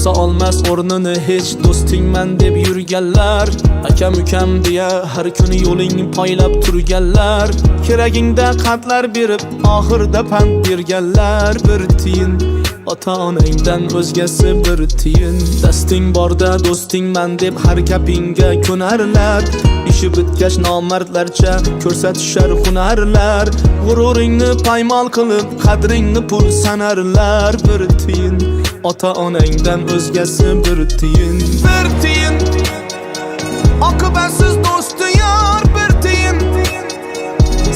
bosa olmas o'rnini hech do'stingman deb yurganlar. Akam ukam deya har kuni yo'ling poylab turganlar. Keragingda qatlar berib oxirda pand berganlar. Bir tiyin ota-onangdan o'zgasi bir tiyin. Dasting borda do'stingman deb har gapingga ko'narlar. Ishi bitgach nomardlarcha ko'rsatishar hunarlar. G'ururingni paymol qilib qadringni pul sanarlar. Bir tiyin ota-onangdan o'zgasi bir tiyin. Bir tiyin oqibatsiz do'sti yor. Bir tiyin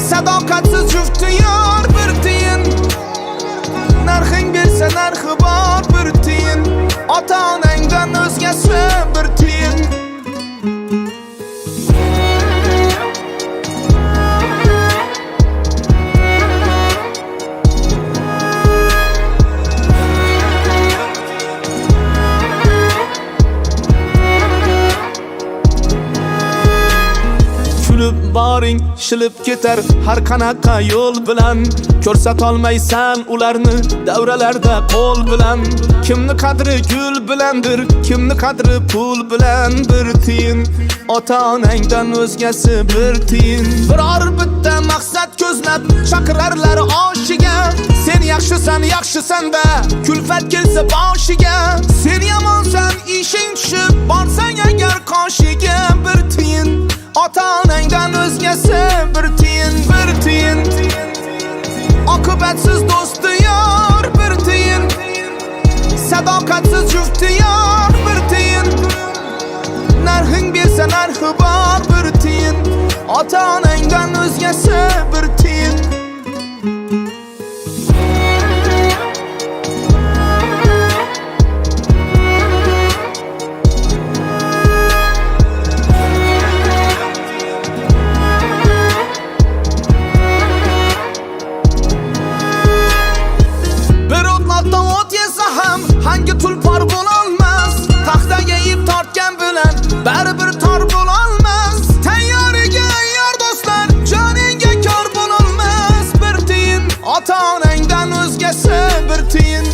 sadoqatsiz jufti yor. Bir tiyin narxing bersa narxi bor. Bir tiyin ota-onangdan o'zgasi bir tiyin. Kulib boring shilib ketar har qanaqa yo'l bilan. Ko'rsatolmaysan ularni davralarda qo'l bilan. Kimni qadri gul bilandir, kimni qadri pul bilan. Bir tiyin ota-onangdan o'zgasi bir tiyin. Biror bitta maqsad ko'zlab chaqirarlar oshiga. Sen yaxshisan yaxshisan-da kulfat kelsa boshiga. Sen yomonsan ishing tushib borsang agar qoshiga. Bir tiyin ota-onangdan o'zgasi bir tiyin. Bir tiyin oqibatsiz do'sti yor. Bir tiyin sadoqatsiz jufti yor. Bir tiyin narxing bersa narxi bor. Bir tiyin ota-onangdan o'zgasi bir tiyin. Hangi tulpor bo'lolmas, taxtaga ip tortgan bilan baribir tor bo'lolmas. Tayyoriga yor do'stlar, joningga kor bo'lolmas. Bir tiyin ota-onangdan o'zgasi bir tiyin.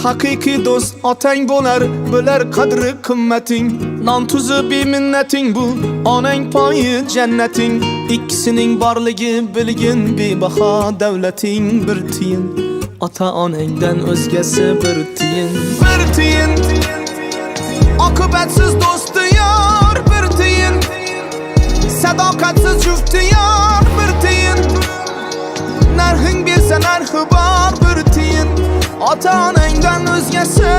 Haqiqiy do'st otang bo'lar, bilar qadri qimmating. Non tuzi beminnating bu, onang poyi jannating. Ikkisining borligi bilgin bebaho davlating. Bir tiyin ota-onangdan o'zgasi bir tiyin. Bir tiyin oqibatsiz do'sti yor. Bir tiyin sadoqatsiz jufti yor. Bir tiyin narxing bersa narxi bor. Bir tiyin ota-onangdan o'zgasi